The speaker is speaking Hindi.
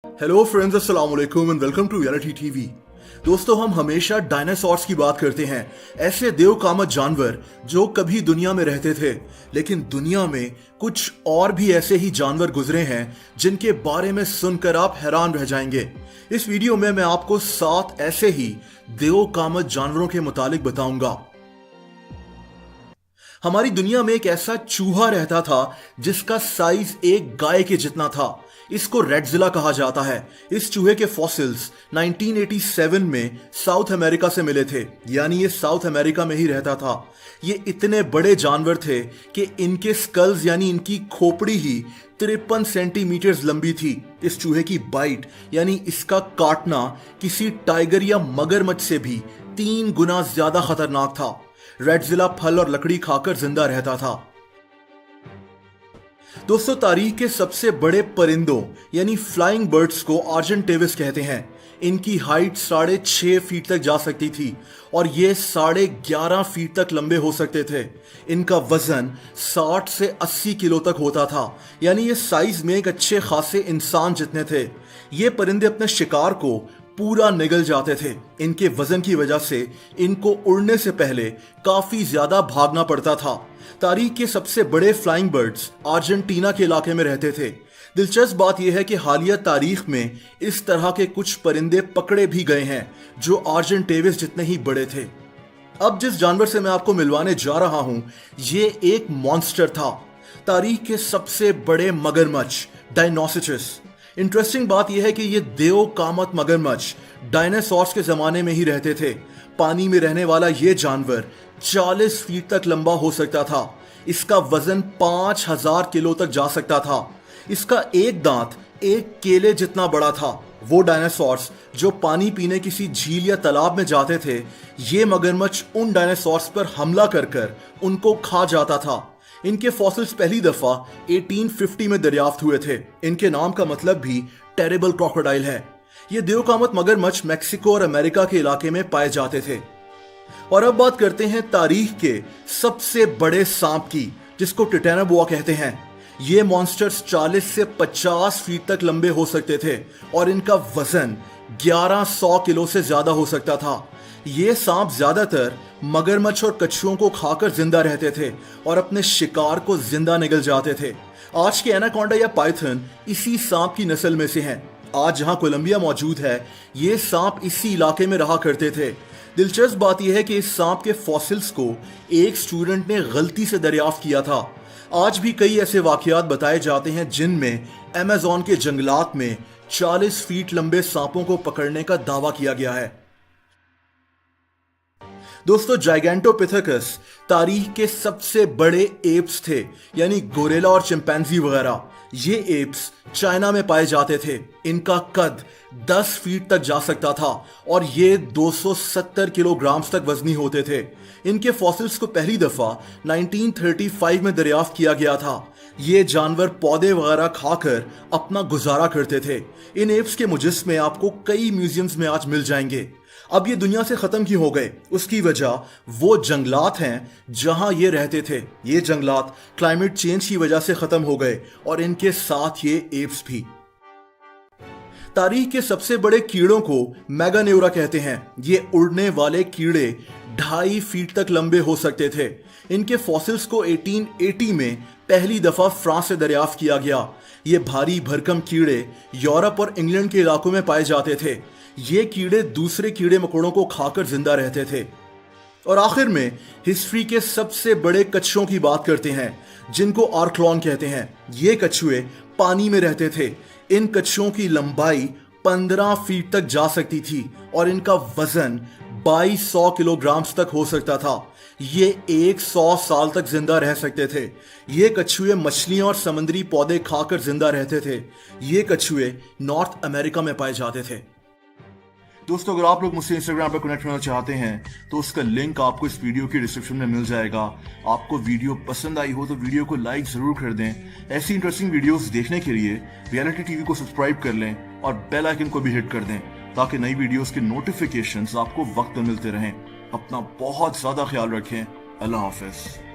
हेलो फ्रेंड्स, अस्सलाम वालेकुम and welcome to reality TV. दोस्तों, हम हमेशा डायनासोर्स की बात करते हैं, ऐसे देवकामत जानवर जो कभी दुनिया में रहते थे, लेकिन दुनिया में कुछ और भी ऐसे ही जानवर गुजरे हैं जिनके बारे में सुनकर आप हैरान रह जाएंगे। इस वीडियो में मैं आपको 7 ऐसे ही देवकामत जानवरों के मुतालिक बताऊंगा। हमारी दुनिया में एक ऐसा चूहा रहता था जिसका साइज एक गाय के जितना था। इसको रेडजिला कहा जाता है। इस चूहे के फॉसिल्स 1987 में साउथ अमेरिका से मिले थे, यानी ये साउथ अमेरिका में ही रहता था। ये इतने बड़े जानवर थे कि इनके स्कल्स यानी इनकी खोपड़ी ही 53 सेंटीमीटर लंबी थी। इस चूहे की बाइट यानी इसका काटना किसी टाइगर या मगरमच्छ से भी 3 गुना ज्यादा खतरनाक था। रेडजिला फल और लकड़ी खाकर जिंदा रहता था। दोस्तों, तारीख के सबसे बड़े परिंदों यानी फ्लाइंग बर्ड्स को आर्जेंटेविस कहते हैं। इनकी हाइट 6.5 फीट तक जा सकती थी और ये 11.5 फीट तक लंबे हो सकते थे। इनका वजन 60 से 80 किलो तक होता था, यानी ये साइज में एक अच्छे खासे इंसान जितने थे। ये परिंदे अपने शिकार को पूरा निगल जाते थे। इनके वजन की वजह से इनको उड़ने से पहले काफी ज्यादा भागना पड़ता था। तारीख के सबसे बड़े फ्लाइंग बर्ड्स अर्जेंटीना के इलाके में रहते थे। दिलचस्प बात यह है कि हालिया तारीख में इस तरह के कुछ परिंदे पकड़े भी गए हैं जो आर्जेंटेविस जितने ही बड़े थे। अब जिस जानवर से मैं आपको मिलवाने जा रहा हूं, ये एक मॉन्स्टर था, तारीख के सबसे बड़े मगरमच्छ डायनोसिचस। इंटरेस्टिंग बात यह है कि ये देवकामत मगरमच्छ डायनासोर्स के जमाने में ही रहते थे। पानी में रहने वाला ये जानवर 40 फीट तक लंबा हो सकता था। इसका वजन 5000 किलो तक जा सकता था। इसका एक दांत एक केले जितना बड़ा था। वो डायनासोर्स जो पानी पीने किसी झील या तालाब में जाते थे, ये मगरमच्छ उन डायनासोर्स पर हमला कर उनको खा जाता था। इनके फॉसिल्स पहली दफा 1850 में दरियाफ्त हुए थे। इनके नाम का मतलब भी टेरिबल क्रोकोडाइल है। ये देवकामत मगरमच्छ मेक्सिको और अमेरिका के इलाके में पाए जाते थे। और अब बात करते हैं तारीख के सबसे बड़े सांप की, जिसको टिटैनाबोआ कहते हैं। ये मॉन्स्टर्स 40 से 50 फीट तक लंबे हो सकते थे और इनका वजन 1100 किलो से ज्यादा हो सकता था। ये सांप ज्यादातर मगरमच्छ और कछुओं को खाकर जिंदा रहते थे और अपने शिकार को जिंदा निगल जाते थे। आज के एनाकोंडा या पाइथन इसी सांप की नस्ल में से हैं। आज जहां कोलंबिया मौजूद है, ये सांप इसी इलाके में रहा करते थे। दिलचस्प बात यह है कि इस सांप के फॉसिल्स को एक स्टूडेंट ने गलती से दरियाफ्त किया था। आज भी कई ऐसे वाकयात बताए जाते हैं जिनमें अमेज़न के जंगलात में 40 फीट लंबे सांपों को पकड़ने का दावा किया गया है। दोस्तों, जाइगेंटोपिथेकस तारीख के सबसे बड़े एप्स थे, यानी गोरेला और चिंपैंजी वगैरह। ये एप्स चाइना में पाए जाते थे। इनका कद 10 फीट तक जा सकता था और ये 270 किलोग्राम तक वजनी होते थे। इनके फॉसिल्स को पहली दफा 1935 में दरियाफ्त किया गया था। ये जानवर पौधे वगैरह खाकर अपना गुजारा करते थे। इन एप्स के मुजस्मे आपको कई म्यूजियम्स में आज मिल जाएंगे। अब ये दुनिया से खत्म क्यों हो गए? उसकी वजह वो जंगलात हैं जहां ये रहते थे। ये जंगलात क्लाइमेट चेंज की वजह से खत्म हो गए और इनके साथ ये एप्स भी। तारीख के सबसे बड़े कीड़ों को मैगानेउरा कहते हैं। ये उड़ने वाले कीड़े 2.5 फीट तक लंबे हो सकते थे। इनके फॉसिल्स को 1880 में पहली दफा फ्रांस से दरियाफ्त किया गया। ये भारी भरकम कीड़े यूरोप और इंग्लैंड के इलाकों में पाए जाते थे। ये कीड़े दूसरे कीड़े मकोड़ों को खाकर जिंदा रहते थे। और आखिर में हिस्ट्री के सबसे बड़े कछुओं की बात करते हैं, जिनको आर्क्लॉन कहते हैं। ये कछुए पानी में रहते थे। इन कछुओं की लंबाई 15 फीट तक जा सकती थी और इनका वजन 2200 किलोग्राम तक हो सकता था। ये 100 साल तक जिंदा रह सकते थे। ये कछुए मछलियां और समुद्री पौधे खाकर जिंदा रहते थे। ये कछुए नॉर्थ अमेरिका में पाए जाते थे। दोस्तों, अगर आप लोग मुझसे इंस्टाग्राम पर कनेक्ट होना चाहते हैं तो उसका लिंक आपको इस वीडियो की डिस्क्रिप्शन में मिल जाएगा। आपको वीडियो पसंद आई हो तो वीडियो को लाइक जरूर कर दें। ऐसी इंटरेस्टिंग वीडियोस देखने के लिए रियलिटी टीवी को सब्सक्राइब कर लें और बेल आइकन को भी हिट कर दें ताकि नई वीडियोस के नोटिफिकेशंस आपको वक्त पर मिलते रहें। अपना बहुत ज्यादा ख्याल रखें। अल्लाह हाफिज।